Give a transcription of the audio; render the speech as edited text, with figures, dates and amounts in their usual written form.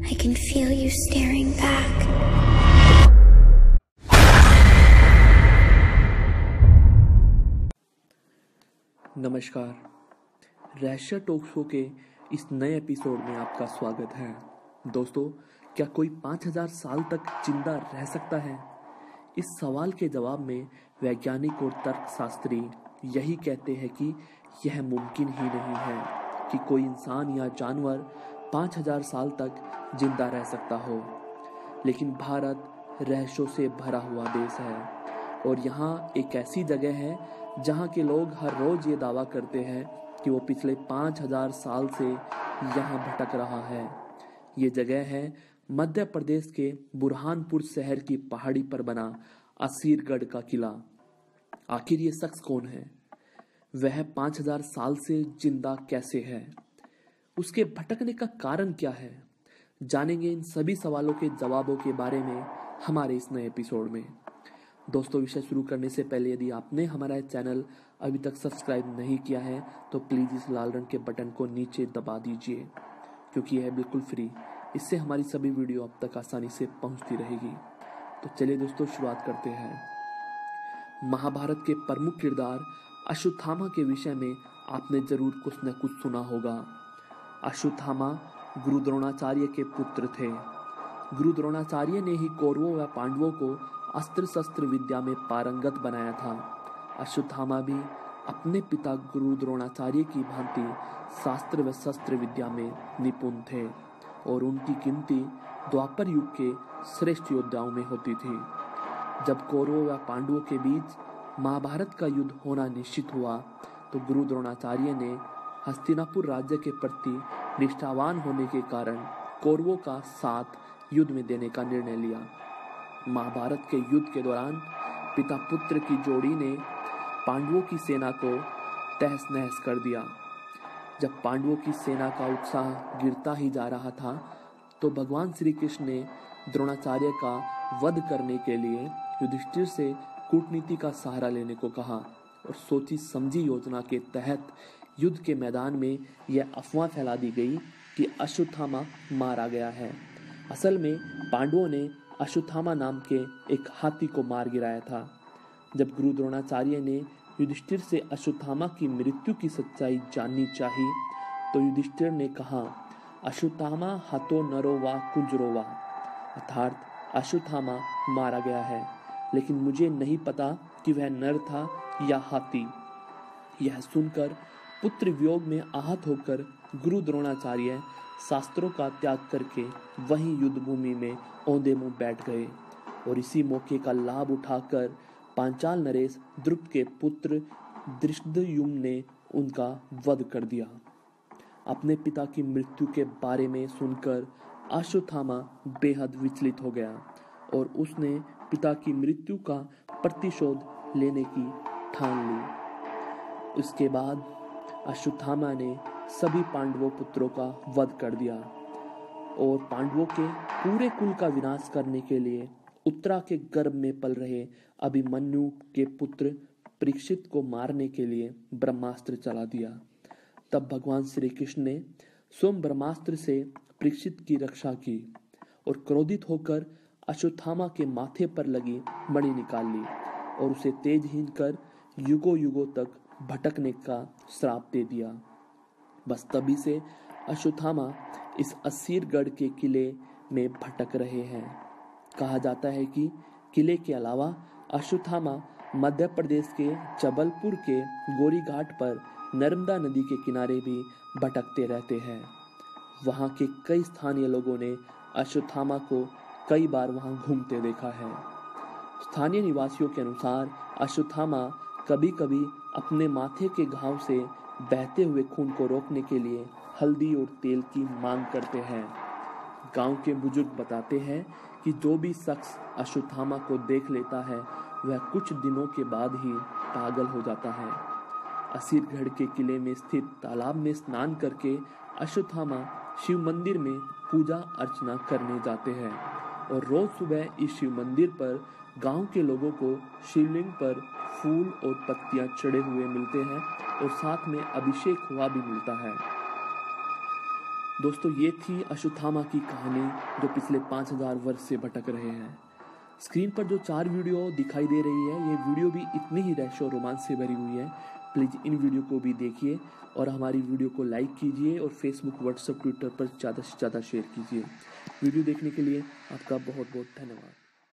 I can feel you staring back. नमस्कार, रहस्य talk show के इस नए एपिसोड में आपका स्वागत है। दोस्तों, क्या कोई 5000 साल तक जिंदा रह सकता है? इस सवाल के जवाब में वैज्ञानिक और तर्कशास्त्री यही कहते हैं कि यह मुमकिन ही नहीं है कि कोई इंसान या जानवर 5000 साल तक जिंदा रह सकता हो। लेकिन भारत रहस्यों से भरा हुआ देश है और यहाँ एक ऐसी जगह है जहाँ के लोग हर रोज ये दावा करते हैं कि वो पिछले 5000 साल से यहाँ भटक रहा है। ये जगह है मध्य प्रदेश के बुरहानपुर शहर की पहाड़ी पर बना असीरगढ़ का किला। आखिर ये शख्स कौन है? वह 5000 साल से जिंदा कैसे है? उसके भटकने का कारण क्या है? जानेंगे इन सभी सवालों के जवाबों के बारे में हमारे इस नए एपिसोड में। दोस्तों, विषय शुरू करने से पहले यदि आपने हमारा चैनल अभी तक सब्सक्राइब नहीं किया है तो प्लीज़ इस लाल रंग के बटन को नीचे दबा दीजिए, क्योंकि यह बिल्कुल फ्री। इससे हमारी सभी वीडियो आप तक आसानी से पहुंचती रहेगी। तो चलिए दोस्तों, शुरुआत करते हैं। महाभारत के प्रमुख किरदार अश्वत्थामा के विषय में आपने जरूर कुछ न कुछ सुना होगा। अश्वत्थामा गुरु द्रोणाचार्य के पुत्र थे। गुरु द्रोणाचार्य ने ही कौरवों व पांडवों को अस्त्र शस्त्र विद्या में पारंगत बनाया था। अश्वत्थामा भी अपने पिता गुरु द्रोणाचार्य की भांति शास्त्र व शस्त्र विद्या में निपुण थे और उनकी गिनती द्वापर युग के श्रेष्ठ योद्धाओं में होती थी। जब कौरवों व पांडवों के बीच महाभारत का युद्ध होना निश्चित हुआ तो गुरु द्रोणाचार्य ने हस्तिनापुर राज्य के प्रति निष्ठावान होने के कारण कौरवों का साथ युद्ध में देने का निर्णय लिया। महाभारत के युद्ध के दौरान पिता पुत्र की जोड़ी ने पांडवों की सेना को तहस नहस कर दिया। जब पांडवों की सेना का उत्साह गिरता ही जा रहा था तो भगवान श्री कृष्ण ने द्रोणाचार्य का वध करने के लिए युधिष्ठिर से कूटनीति का सहारा लेने को कहा और सोची समझी योजना के तहत युद्ध के मैदान में यह अफवाह फैला दी गई कि अश्वत्थामा मारा गया है। असल में पांडवों ने अश्वत्थामा नाम के एक हाथी को मार गिराया था। जब गुरु द्रोणाचार्य ने युधिष्ठिर से अश्वत्थामा की मृत्यु की सच्चाई जाननी चाहिए तो युधिष्ठिर ने कहा, अश्वत्थामा हतो नरो वा कुंजरो वा, अर्थात अश्वत्थामा मारा गया है, लेकिन मुझे नहीं पता कि वह नर था या हाथी। यह सुनकर पुत्र वियोग में आहत होकर गुरु द्रोणाचार्य शास्त्रों का त्याग करके वहीं युद्ध भूमि में औंधे मुंह बैठ गए और इसी मौके का लाभ उठाकर पांचाल नरेश द्रुपद के पुत्र धृष्टद्युम्न ने उनका वध कर दिया। अपने पिता की मृत्यु के बारे में सुनकर अश्वत्थामा बेहद विचलित हो गया और उसने पिता की मृत्यु का प्रतिशोध लेने की ठान ली। उसके बाद अश्वत्थामा ने सभी पांडवों पुत्रों का वध कर दिया और पांडवों के पूरे कुल का विनाश करने के लिए उत्तरा के गर्भ में पल रहे अभिमन्यु के पुत्र परीक्षित को मारने के लिए ब्रह्मास्त्र चला दिया। तब भगवान श्री कृष्ण ने स्वयं ब्रह्मास्त्र से परीक्षित की रक्षा की और क्रोधित होकर अश्वत्थामा के माथे पर लगी मणि निकाल ली और उसे तेजहीन कर युगों युगों तक भटकने का श्राप दे दिया। बस तभी से अश्वत्थामा इस असीरगढ़ के किले में भटक रहे हैं। कहा जाता है कि किले के अलावा अश्वत्थामा मध्य प्रदेश के जबलपुर के गोरी घाट पर नर्मदा नदी के किनारे भी भटकते रहते हैं। वहां के कई स्थानीय लोगों ने अश्वत्थामा को कई बार वहां घूमते देखा है। स्थानीय निवासियों के अनुसार अश्वत्थामा कभी कभी अपने माथे के घाव से बहते हुए खून को रोकने के लिए हल्दी और तेल की मांग करते हैं। गांव के बुजुर्ग बताते हैं कि जो भी शख्स अश्वत्थामा को देख लेता है वह कुछ दिनों के बाद ही पागल हो जाता है। असीरगढ़ के किले में स्थित तालाब में स्नान करके अश्वत्थामा शिव मंदिर में पूजा अर्चना करने जाते हैं और रोज सुबह इस शिव मंदिर पर गांव के लोगों को शिवलिंग पर फूल और पत्तियां चढ़े हुए मिलते हैं और साथ में अभिषेक हुआ भी मिलता है। दोस्तों ये थी अश्वत्थामा की कहानी जो पिछले 5000 वर्ष से भटक रहे हैं। स्क्रीन पर जो 4 वीडियो दिखाई दे रही है, ये वीडियो भी इतनी ही रहस्य और रोमांच से भरी हुई है। प्लीज़ इन वीडियो को भी देखिए और हमारी वीडियो को लाइक कीजिए और फेसबुक, व्हाट्सएप, ट्विटर पर ज़्यादा से ज़्यादा शेयर कीजिए। वीडियो देखने के लिए आपका बहुत बहुत धन्यवाद।